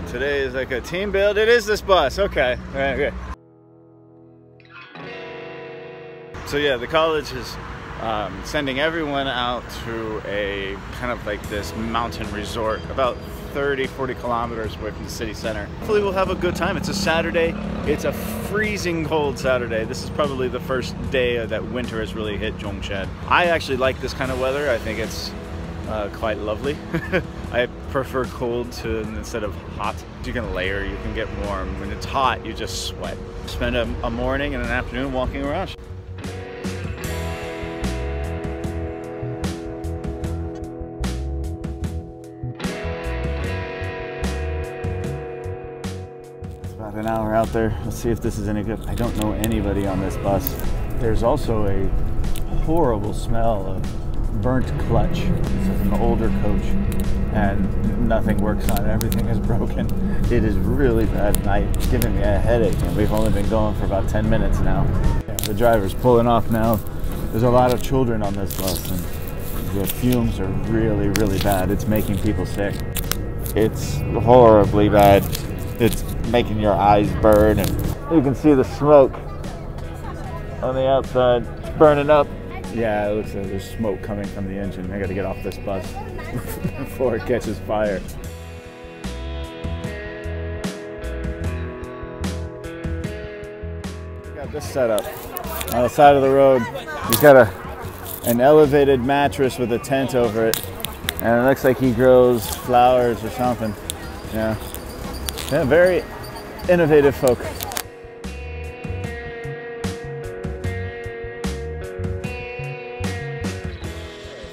Today is like a team build. It is this bus. Okay. All right, okay. So yeah, the college is sending everyone out to a kind of like this mountain resort about 30-40 kilometers away from the city center. Hopefully we'll have a good time. It's a Saturday. It's a freezing cold Saturday. This is probably the first day that winter has really hit Zhongshan. I actually like this kind of weather. I think it's quite lovely. I prefer cold to instead of hot. You can layer, you can get warm. When it's hot, you just sweat. Spend a morning and an afternoon walking around. About an hour out there. Let's see if this is any good. I don't know anybody on this bus. There's also a horrible smell of burnt clutch. This is an older coach and nothing works on it. Everything is broken. It is really bad and it's giving me a headache, and we've only been going for about 10 minutes now. Yeah, the driver's pulling off now. There's a lot of children on this bus and the fumes are really, really bad. It's making people sick. It's horribly bad. It's making your eyes burn, and you can see the smoke on the outside. It's burning up. Yeah, it looks like there's smoke coming from the engine. I gotta get off this bus before it catches fire. Got this set up on the side of the road. He's got an elevated mattress with a tent over it, and it looks like he grows flowers or something. Yeah. Yeah, very innovative folk.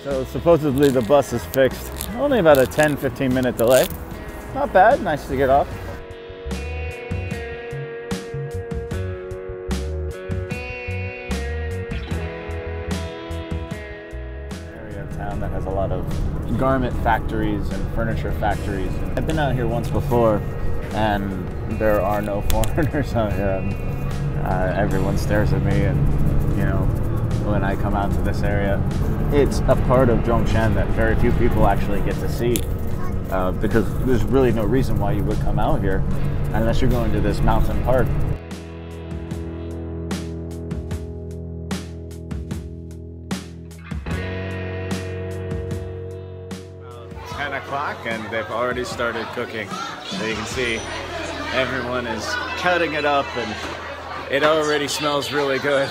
So supposedly the bus is fixed. Only about a 10-15 minute delay. Not bad, nice to get off. Area of town that has a lot of garment factories and furniture factories. I've been out here once before, and there are no foreigners out here. Everyone stares at me, and you know, when I come out to this area, it's a part of Zhongshan that very few people actually get to see, because there's really no reason why you would come out here unless you're going to this mountain park. It's 10 o'clock and they've already started cooking. So you can see everyone is cutting it up and it already smells really good.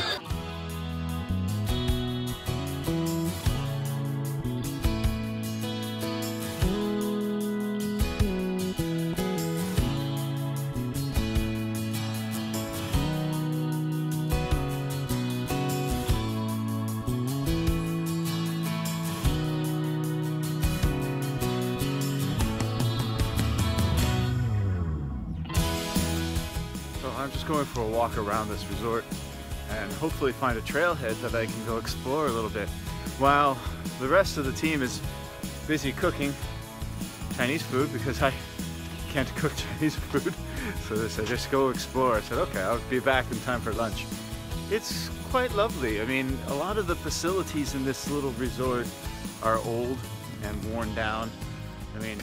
I'm just going for a walk around this resort and hopefully find a trailhead that I can go explore a little bit while the rest of the team is busy cooking Chinese food, because I can't cook Chinese food. So they said, just go explore. I said, okay, I'll be back in time for lunch. It's quite lovely. I mean, a lot of the facilities in this little resort are old and worn down. I mean,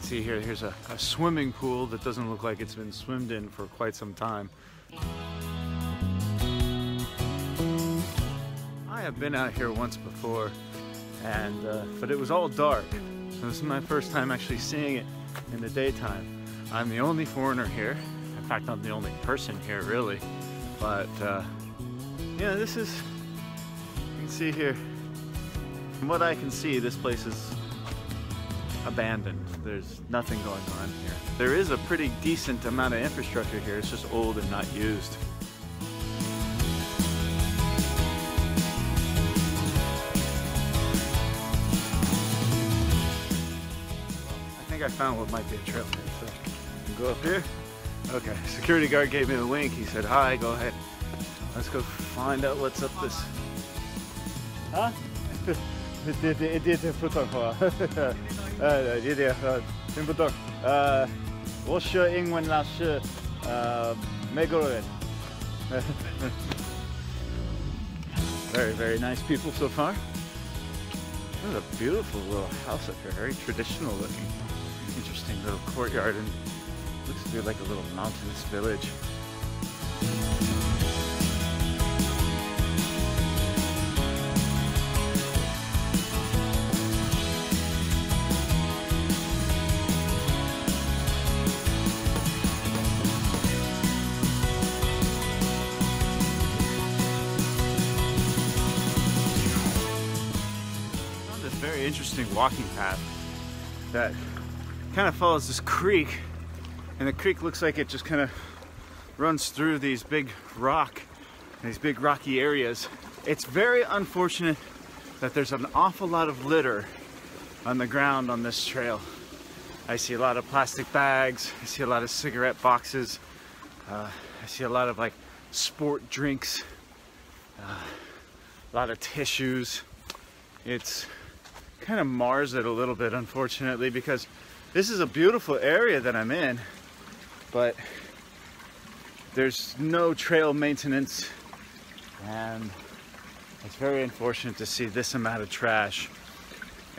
see here, here's a swimming pool that doesn't look like it's been swimmed in for quite some time. I have been out here once before, and but it was all dark. So this is my first time actually seeing it in the daytime. I'm the only foreigner here. In fact, I'm the only person here really. But yeah, this is, you can see here, from what I can see, this place is abandoned. There's nothing going on here. There is a pretty decent amount of infrastructure here. It's just old and not used. I think I found what might be a trailhead. So you can go up here. Okay, security guard gave me a wink. He said, hi, go ahead. Let's go find out what's up this. Huh? 听不懂。我学英文老师，美国人。Very, very nice people so far. This is a beautiful little house up here, very traditional looking. interesting little courtyard, and looks to be like a little mountainous village. Very interesting walking path that kind of follows this creek, and the creek looks like it just kind of runs through these big rocky areas. It's very unfortunate that there's an awful lot of litter on the ground on this trail. I see a lot of plastic bags, I see a lot of cigarette boxes, I see a lot of like sport drinks, a lot of tissues. It's kind of mars it a little bit, unfortunately, because this is a beautiful area that I'm in, but there's no trail maintenance, and it's very unfortunate to see this amount of trash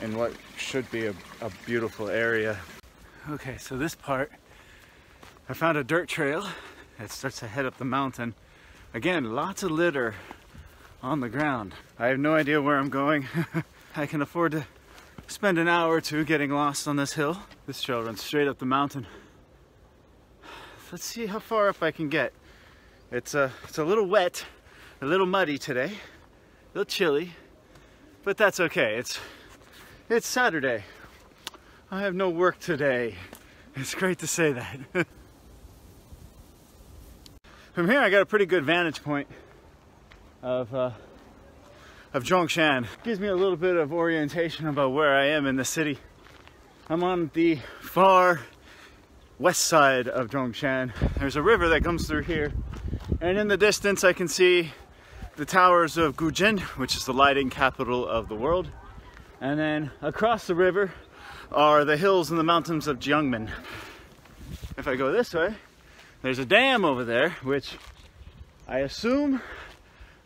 in what should be a beautiful area. Okay, so this part, I found a dirt trail that starts to head up the mountain. Again, lots of litter on the ground. I have no idea where I'm going. I can afford to spend an hour or two getting lost on this hill. This trail runs straight up the mountain. Let's see how far up I can get. It's a little wet, a little muddy today, a little chilly, but that's okay. It's Saturday. I have no work today. It's great to say that. From here I got a pretty good vantage point of Zhongshan. Gives me a little bit of orientation about where I am in the city. I'm on the far west side of Zhongshan. There's a river that comes through here, and in the distance I can see the towers of Guzhen, which is the lighting capital of the world. And then across the river are the hills and the mountains of Jiangmen. If I go this way, there's a dam over there, which I assume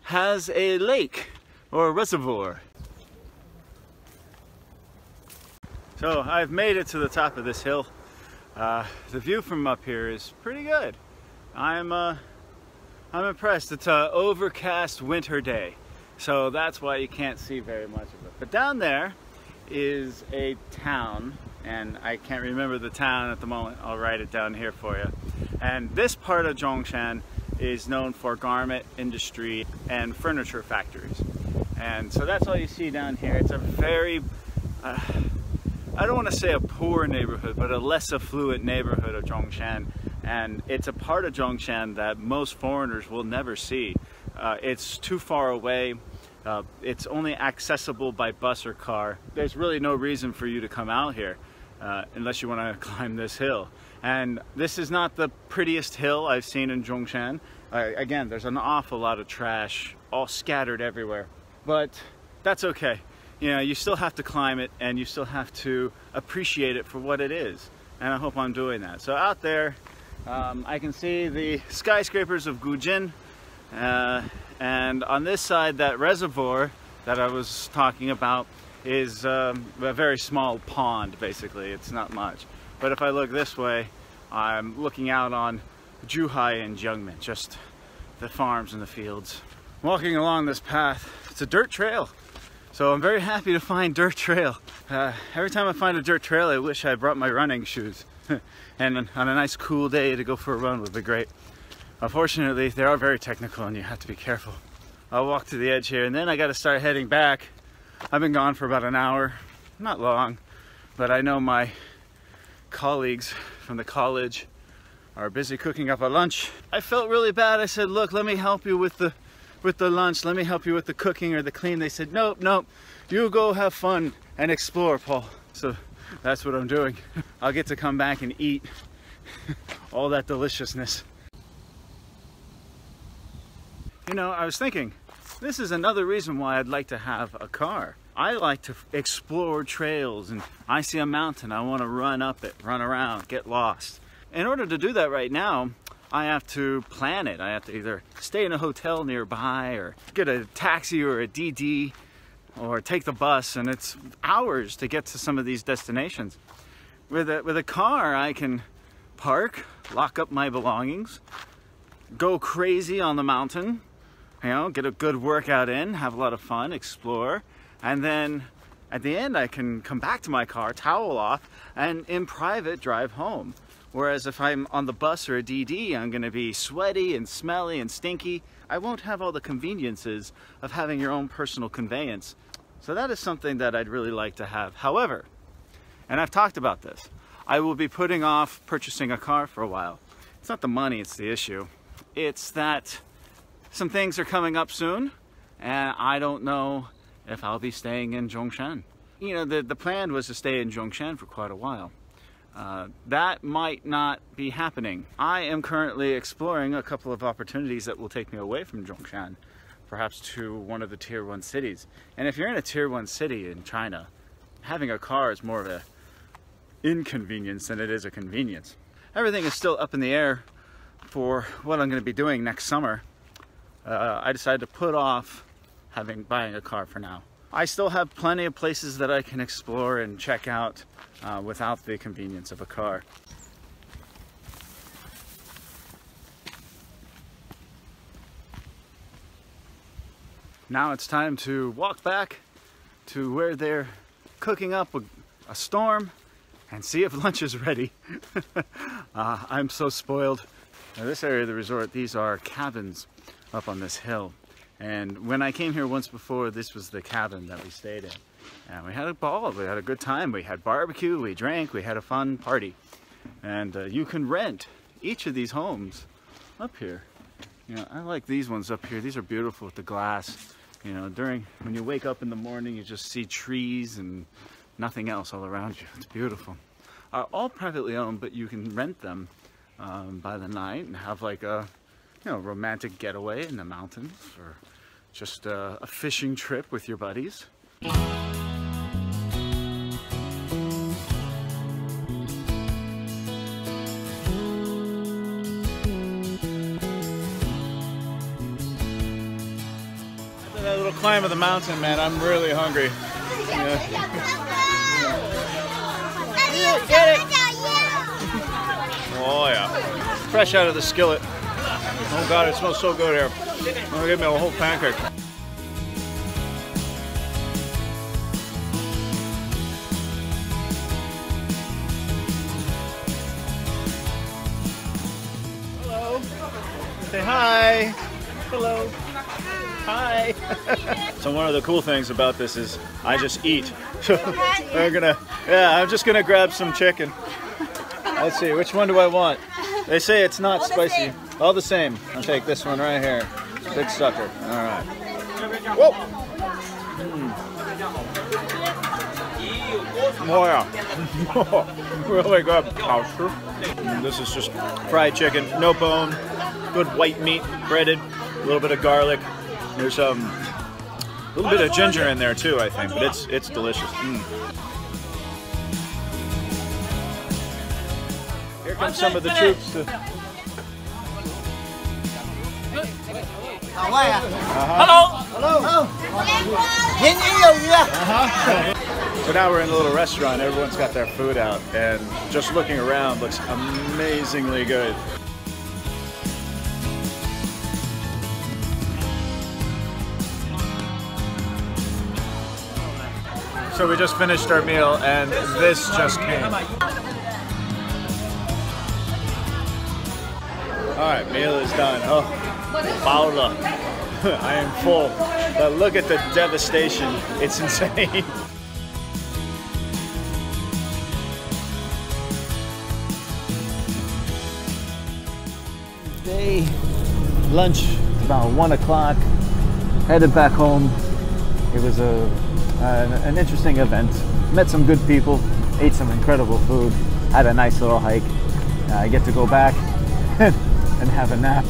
has a lake or a reservoir. So I've made it to the top of this hill. The view from up here is pretty good. I'm impressed. It's an overcast winter day, so that's why you can't see very much of it. But down there is a town, and I can't remember the town at the moment. I'll write it down here for you. And this part of Zhongshan is known for garment industry and furniture factories. And so that's all you see down here. It's a very, I don't want to say a poor neighborhood, but a less affluent neighborhood of Zhongshan. And it's a part of Zhongshan that most foreigners will never see. It's too far away. It's only accessible by bus or car. There's really no reason for you to come out here unless you want to climb this hill. And this is not the prettiest hill I've seen in Zhongshan. Again, there's an awful lot of trash all scattered everywhere. But that's okay. You know, you still have to climb it, and you still have to appreciate it for what it is. And I hope I'm doing that. So out there, I can see the skyscrapers of Guzhen, and on this side, that reservoir that I was talking about is a very small pond, basically. It's not much. But if I look this way, I'm looking out on Zhuhai and Jiangmen, just the farms and the fields. Walking along this path, it's a dirt trail. So I'm very happy to find dirt trail. Every time I find a dirt trail, I wish I brought my running shoes. And on a nice cool day to go for a run would be great. Unfortunately, they are very technical and you have to be careful. I'll walk to the edge here, and then I gotta start heading back. I've been gone for about an hour, not long, but I know my colleagues from the college are busy cooking up a lunch. I felt really bad. I said, look, let me help you with the lunch, let me help you with the cooking or the clean. They said, nope, you go have fun and explore, Paul. So that's what I'm doing. I'll get to come back and eat all that deliciousness. You know, I was thinking, this is another reason why I'd like to have a car. I like to explore trails, and I see a mountain, I want to run up it, run around, get lost. In order to do that right now, I have to plan it. I have to either stay in a hotel nearby or get a taxi or a DD or take the bus, and it's hours to get to some of these destinations. With a car, I can park, lock up my belongings, go crazy on the mountain, you know, get a good workout in, have a lot of fun, explore, and then at the end I can come back to my car, towel off, and in private drive home. Whereas if I'm on the bus or a DD, I'm going to be sweaty and smelly and stinky. I won't have all the conveniences of having your own personal conveyance. So that is something that I'd really like to have. However, and I've talked about this, I will be putting off purchasing a car for a while. It's not the money, it's the issue. It's that some things are coming up soon, and I don't know if I'll be staying in Zhongshan. You know, the plan was to stay in Zhongshan for quite a while. That might not be happening. I am currently exploring a couple of opportunities that will take me away from Zhongshan, perhaps to one of the tier 1 cities. And if you're in a tier 1 city in China, having a car is more of an inconvenience than it is a convenience. Everything is still up in the air for what I'm going to be doing next summer. I decided to put off buying a car for now. I still have plenty of places that I can explore and check out without the convenience of a car. Now it's time to walk back to where they're cooking up a storm and see if lunch is ready. I'm so spoiled. Now, this area of the resort, these are cabins up on this hill. And when I came here once before, this was the cabin that we stayed in. And we had a ball, we had a good time. We had barbecue, we drank, we had a fun party. And you can rent each of these homes up here. You know, I like these ones up here. These are beautiful with the glass. You know, when you wake up in the morning, you just see trees and nothing else all around you. It's beautiful. All privately owned, but you can rent them by the night and have like a, you know, romantic getaway in the mountains, or just a fishing trip with your buddies. After that little climb of the mountain, man, I'm really hungry. Get it! Oh yeah, fresh out of the skillet. Oh God, it smells so good here. I'm gonna give me a whole pancake. Hello. Say hi. Hello. Hi. So one of the cool things about this is I just eat. I'm just gonna grab some chicken. Let's see, which one do I want? They say it's not spicy. All the same. I'll take this one right here. Big sucker. All right. Whoa! Oh yeah. Really good. This is just fried chicken, no bone, good white meat, breaded, a little bit of garlic. There's a little bit of ginger in there too, I think, but it's delicious. Here come some of the troops. Hello. Hello. So now we're in a little restaurant. Everyone's got their food out, and just looking around looks amazingly good. So we just finished our meal, and this just came. All right, meal is done. Oh, Paula, I am full. But look at the devastation. It's insane. Day lunch about 1 o'clock. Headed back home. It was an interesting event. Met some good people. Ate some incredible food. Had a nice little hike. I get to go back and have a nap.